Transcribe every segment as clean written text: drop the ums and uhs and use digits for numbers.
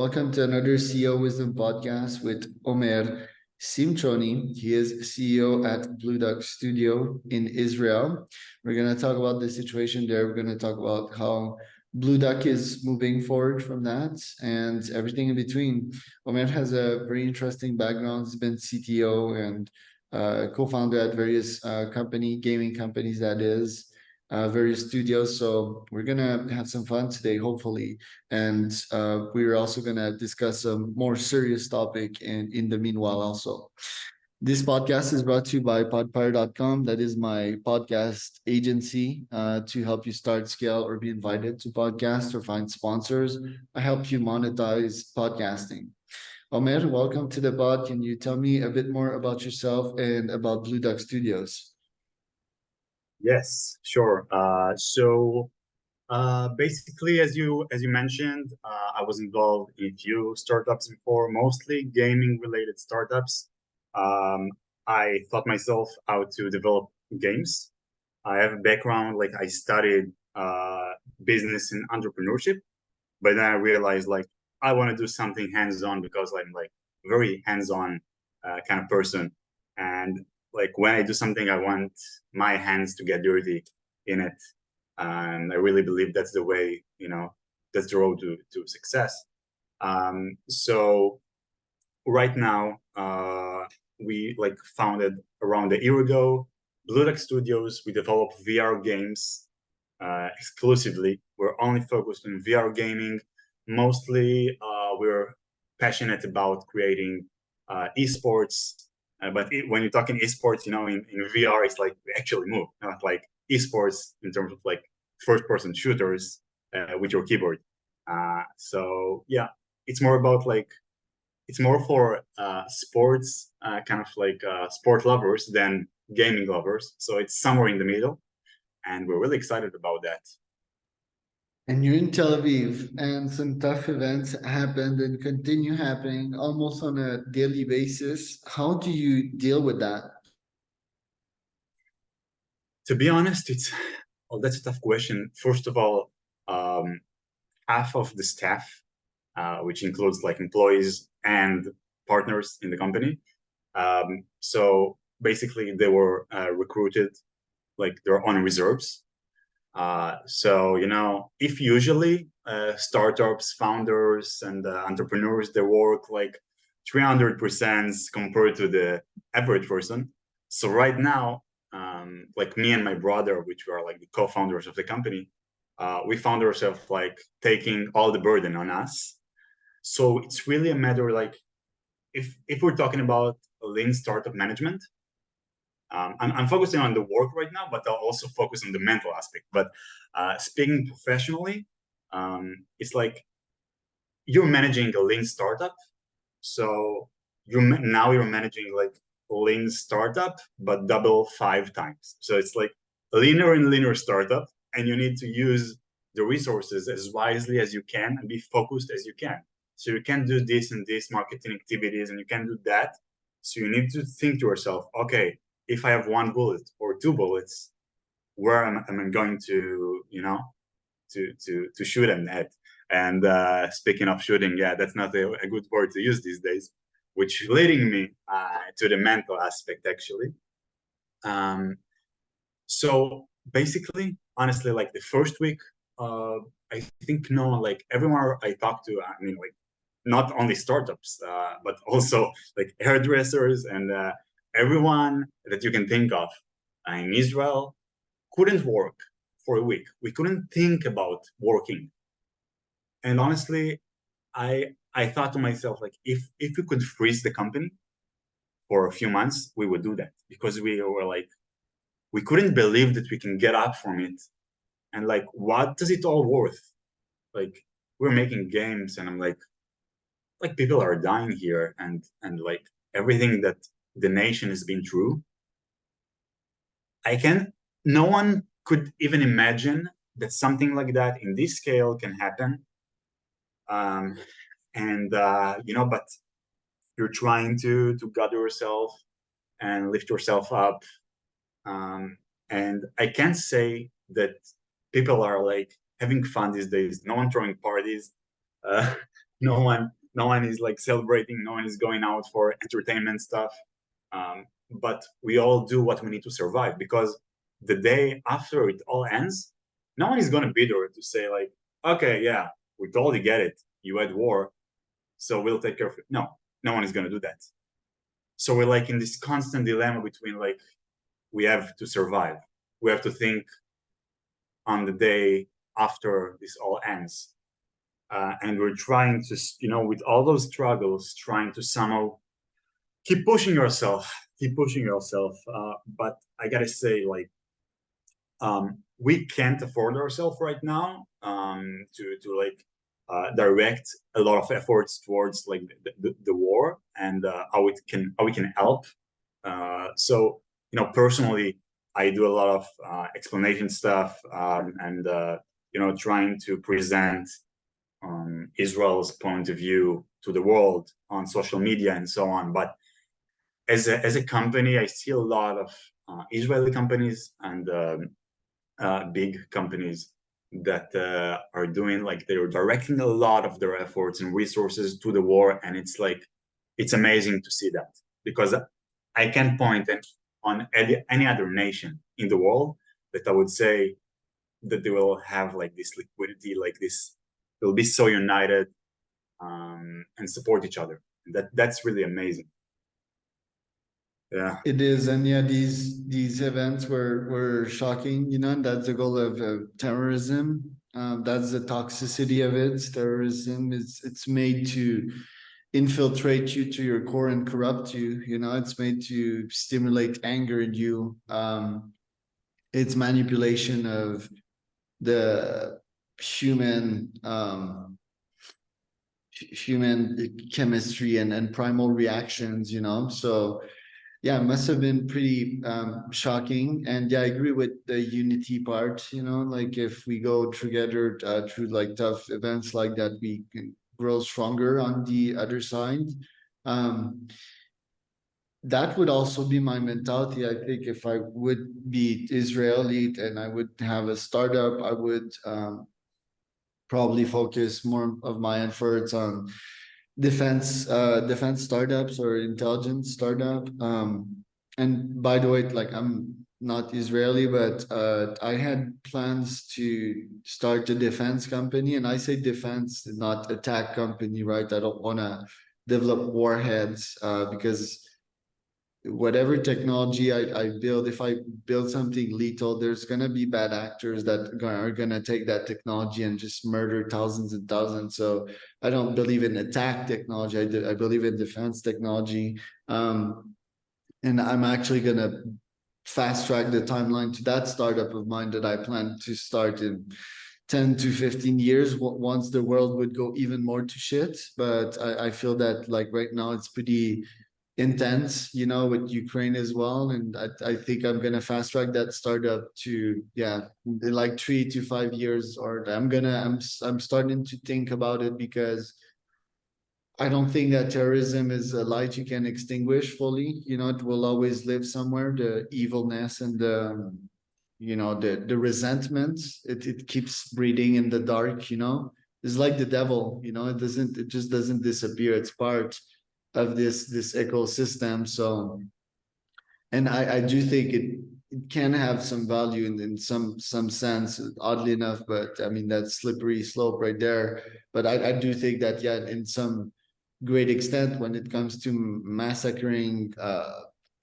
Welcome to another CEO Wisdom podcast with Omer Simchoni. He is CEO at Blu Duck Studio in Israel. We're going to talk about the situation there. We're going to talk about how Blu Duck is moving forward from that and everything in between. Omer has a very interesting background. He's been CTO and co-founder at various gaming companies, that is. Various studios. So we're gonna have some fun today, hopefully. And we're also gonna discuss a more serious topic in the meanwhile also. This podcast is brought to you by podpire.com. That is my podcast agency to help you start, scale, or be invited to podcast or find sponsors. I help you monetize podcasting. Omer, welcome to the pod. Can you tell me a bit more about yourself and about Blu Duck Studios? Yes, sure. Basically, as you mentioned, I was involved in a few startups before, mostly gaming-related startups. I taught myself how to develop games. I have a background, like I studied business and entrepreneurship, but then I realized like I want to do something hands-on because I'm like very hands-on kind of person. And like when I do something, I want my hands to get dirty in it. And I really believe that's the way, that's the road to success. So right now, we like founded around a year ago, Blu Duck Studios. We develop VR games exclusively. We're only focused on VR gaming. Mostly, we're passionate about creating esports. When you're talking esports, in VR, it's like we actually move, not like esports in terms of like first-person shooters with your keyboard. So yeah, it's more about like it's more for sports, kind of like sport lovers than gaming lovers. So it's somewhere in the middle, and we're really excited about that. And you're in Tel Aviv, and some tough events happened and continue happening almost on a daily basis. How do you deal with that? To be honest, that's a tough question. First of all, half of the staff, which includes like employees and partners in the company, so basically they were recruited, like they're on reserves. So if usually startups, founders, and entrepreneurs, they work like 300% compared to the average person. So right now, like me and my brother, which were like the co-founders of the company, we found ourselves like taking all the burden on us. So it's really a matter like if we're talking about lean startup management, I'm focusing on the work right now, but I'll also focus on the mental aspect. But speaking professionally, it's like you're managing a lean startup. So you're managing like a lean startup, but double 5 times. So it's like a leaner and leaner startup, and you need to use the resources as wisely as you can and be focused as you can. So you can do this and this marketing activities, and you can do that. So you need to think to yourself, okay, if I have 1 bullet or 2 bullets, where am I going to, to shoot them at? And speaking of shooting, yeah, that's not a good word to use these days, which leading me to the mental aspect, actually. So basically, honestly, like the first week, I think no, like everyone I talked to, I mean, like not only startups, but also like hairdressers and everyone that you can think of in Israel couldn't work for a week. We couldn't think about working. And honestly, I thought to myself, like, if we could freeze the company for a few months, we would do that, because we were like, we couldn't believe that we can get up from it. And like, what does it all worth? Like, we're making games, and I'm like people are dying here, and like everything that the nation has been through. No one could even imagine that something like that in this scale can happen. But you're trying to gather yourself and lift yourself up. And I can't say that people are like having fun these days. No one throwing parties. no one is like celebrating, no one is going out for entertainment stuff. But we all do what we need to survive, because the day after it all ends, no one is going to be there to say like, okay, yeah, we totally get it, you had war, so we'll take care of it. No, no one is going to do that. So we're like in this constant dilemma between like, we have to survive, we have to think on the day after this all ends, and we're trying to, with all those struggles, trying to somehow keep pushing yourself, keep pushing yourself. But I gotta say, like, we can't afford ourselves right now to like direct a lot of efforts towards like the war, and how we can help. So personally, I do a lot of explanation stuff, and trying to present Israel's point of view to the world on social media and so on. But as a company, I see a lot of Israeli companies and big companies that are doing, like, they're directing a lot of their efforts and resources to the war, and it's like, it's amazing to see that, because I can point on any other nation in the world that I would say that they will have like this liquidity, like this, they'll be so united and support each other. That's really amazing. Yeah. It is, and yeah, these events were shocking, and that's the goal of terrorism. That's the toxicity of it. Terrorism is, it's made to infiltrate you to your core and corrupt you. It's made to stimulate anger in you. It's manipulation of the human human chemistry and primal reactions. So yeah, it must have been pretty shocking. And yeah, I agree with the unity part. Like, if we go together through like tough events like that, we can grow stronger on the other side. That would also be my mentality. I think if I would be Israeli and I would have a startup, I would probably focus more of my efforts on defense startups or intelligence startup. And by the way, like, I'm not Israeli, but I had plans to start a defense company, and I say defense, not attack company, right? I don't want to develop warheads, because whatever technology I build, if I build something lethal, there's gonna be bad actors that are gonna take that technology and just murder thousands and thousands. So I don't believe in attack technology. I believe in defense technology. And I'm actually gonna fast track the timeline to that startup of mine that I plan to start in 10 to 15 years, once the world would go even more to shit. But I feel that, like, right now it's pretty intense, with Ukraine as well. And I think I'm gonna fast track that startup to, yeah, in like 3 to 5 years. Or I'm starting to think about it, because I don't think that terrorism is a light you can extinguish fully. It will always live somewhere. The evilness and the resentment, it keeps breeding in the dark. It's like the devil. It just doesn't disappear. It's part of this ecosystem. So, and I do think it can have some value in some sense, oddly enough. But I mean, that's slippery slope right there. But I do think that, yeah, in some great extent, when it comes to massacring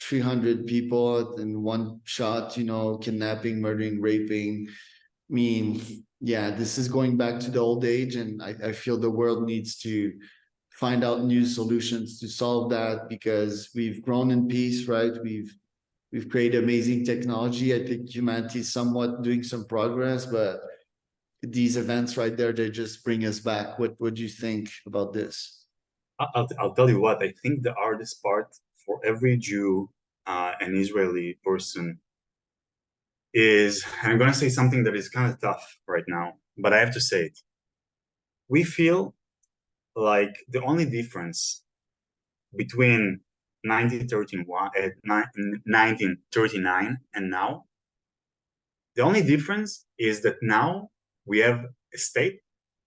300 people in one shot, kidnapping, murdering, raping, I mean, yeah, this is going back to the old age, and I feel the world needs to find out new solutions to solve that, because we've grown in peace, right? We've created amazing technology. I think humanity is somewhat doing some progress, but these events right there, they just bring us back. What do you think about this? I'll tell you what, I think the hardest part for every Jew and Israeli person is, and I'm going to say something that is kind of tough right now, but I have to say it. We feel like the only difference between 1939 and now, the only difference is that now we have a state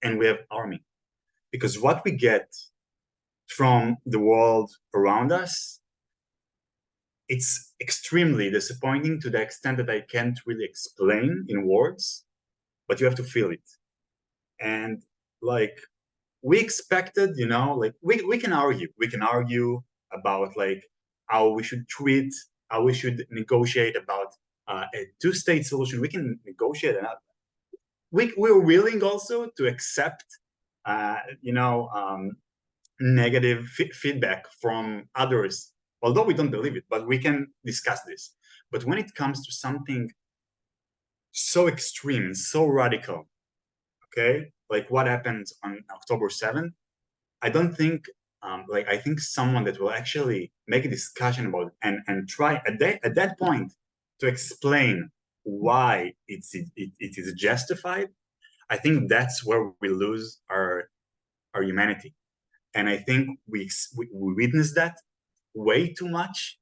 and we have army. because what we get from the world around us, it's extremely disappointing to the extent that I can't really explain in words, but you have to feel it. And like we expected, like we can argue about like how we should treat, how we should negotiate about a two-state solution. We can negotiate, and we're willing also to accept, uh, you know, um, negative feedback from others, although we don't believe it, but we can discuss this. But when it comes to something so extreme, so radical, okay, like what happened on October 7th, I don't think, I think someone that will actually make a discussion about it and try at that point to explain why it is justified, I think that's where we lose our humanity. And I think we witness that way too much.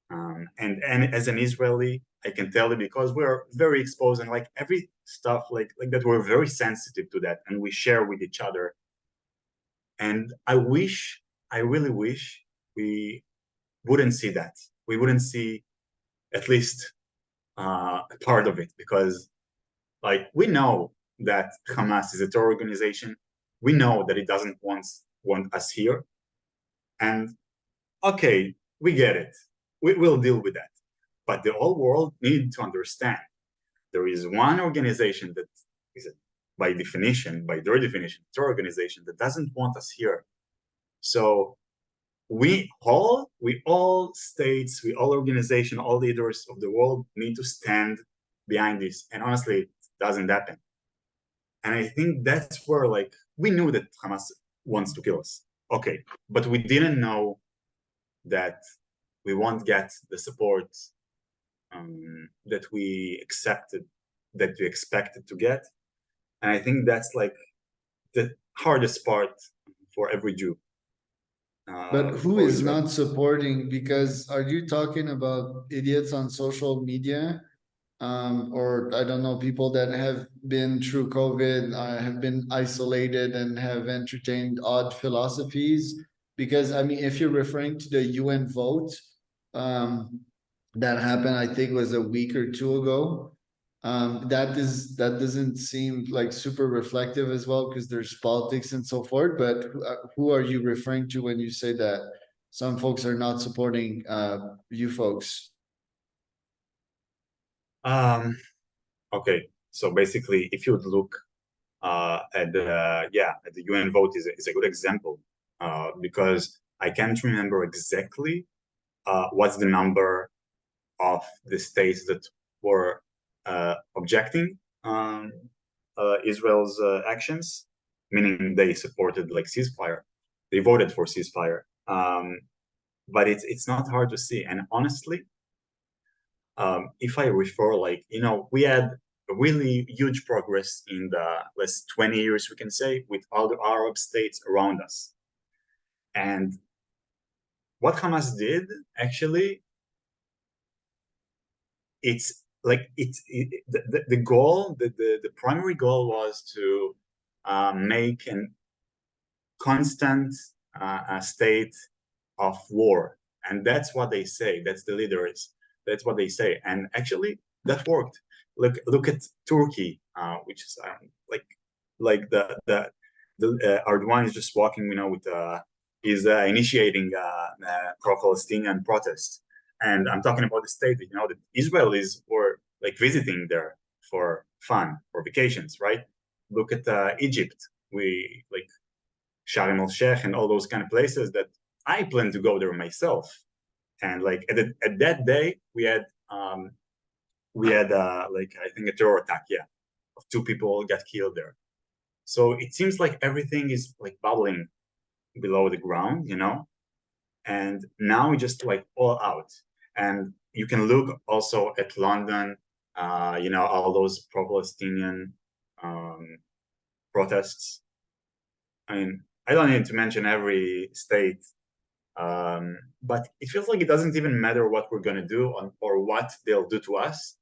And as an Israeli, I can tell you, because we're very exposed, and like every stuff like that, we're very sensitive to that, and we share with each other. And I really wish we wouldn't see that. We wouldn't see at least a part of it, because like we know that Hamas is a terror organization. We know that it doesn't want us here. And okay, we get it. We'll deal with that. But the whole world needs to understand there is one organization that is, by their definition, terror organization that doesn't want us here. So we all states, we all organization, all leaders of the world need to stand behind this. And honestly, it doesn't happen. And I think that's where like we knew that Hamas wants to kill us. Okay, but we didn't know that we won't get the support that we expected to get. And I think that's like the hardest part for every Jew. But who for is Israel. not supporting? Because are you talking about idiots on social media? Or I don't know, people that have been through COVID, have been isolated and have entertained odd philosophies? Because I mean, if you're referring to the UN vote, that happened, I think was a week or two ago. That doesn't seem like super reflective as well, because there's politics and so forth. But who are you referring to when you say that some folks are not supporting you folks? Okay, so basically, if you would look at the UN vote is a good example, because I can't remember exactly what's the number of the states that were objecting Israel's actions, meaning they supported like ceasefire, they voted for ceasefire. But it's not hard to see, and honestly, if I refer, like, we had a really huge progress in the last 20 years, we can say, with all the Arab states around us. And what Hamas did, actually, it's like the goal, the primary goal was to make a constant state of war. And that's what they say. That's the leaders. That's what they say. And actually, that worked. Look at Turkey, which is like the Erdogan is just walking, with is initiating pro-Palestinian protests. And I'm talking about the state that that Israelis were like visiting there for fun, for vacations, right? Look at Egypt. We like Sharm el Sheikh and all those kind of places that I plan to go there myself. And like at that day, we had like, I think, a terror attack, of 2 people got killed there. So it seems like everything is like bubbling below the ground, and now we just like all out. And you can look also at London, all those pro-Palestinian protests. I mean, I don't need to mention every state, but it feels like it doesn't even matter what we're going to do or what they'll do to us.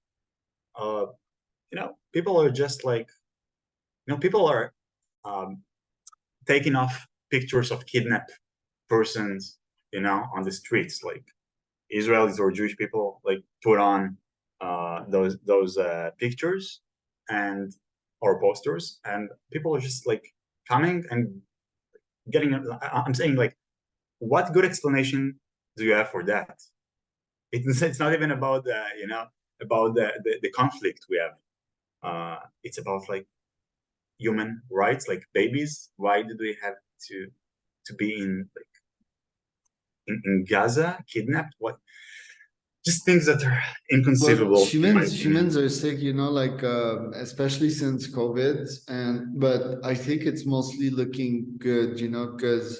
People are just like, people are taking off pictures of kidnapped persons, on the streets. Like Israelis or Jewish people, like put on those pictures and or posters, and people are just like coming and getting. I'm saying, like, what good explanation do you have for that? It's not even about the conflict we have. It's about like human rights, like babies. Why did we have to be in like in Gaza, kidnapped? What? Just things that are Well, inconceivable, in my opinion. humans are sick, like especially since COVID, but I think it's mostly looking good, because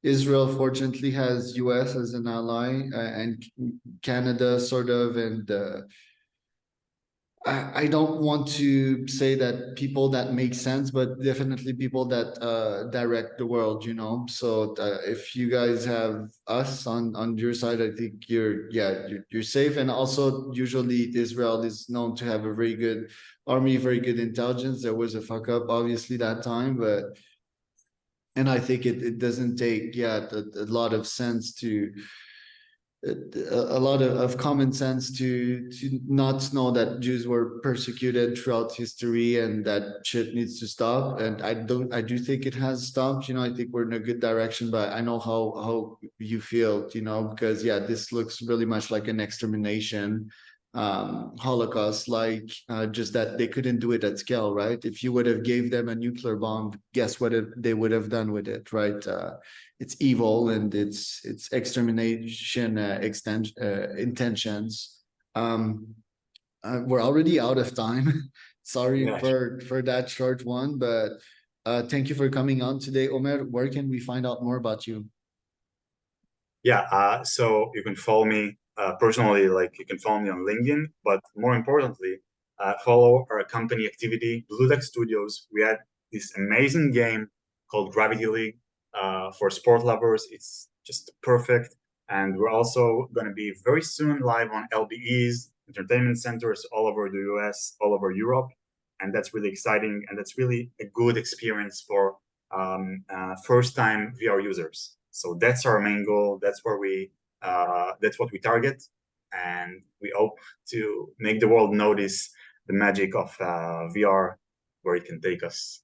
Israel fortunately has US as an ally, and Canada sort of, and I don't want to say that people that make sense, but definitely people that direct the world, So if you guys have us on your side, I think you're safe. And also, usually Israel is known to have a very good army, very good intelligence. There was a fuck up, obviously, that time, and I think it doesn't take a lot of sense to a lot of common sense to not know that Jews were persecuted throughout history and that shit needs to stop. And I do think it has stopped. I think we're in a good direction, but I know how you feel, because this looks really much like an extermination Holocaust, like just that they couldn't do it at scale, right? If you would have gave them a nuclear bomb, guess what they would have done with it, right? It's evil and it's extermination intentions. We're already out of time. Sorry Yeah, for that short one, but thank you for coming on today, Omer. Where can we find out more about you? yeah. So you can follow me personally, like you can follow me on LinkedIn, but more importantly, follow our company activity, Blu Duck Studios. We had this amazing game called Gravity League for sport lovers. It's just perfect, and we're also going to be very soon live on LBEs, entertainment centers all over the US, all over Europe, and that's really exciting, and that's really a good experience for first-time VR users. So that's our main goal. That's what we target, and we hope to make the world notice the magic of VR, where it can take us.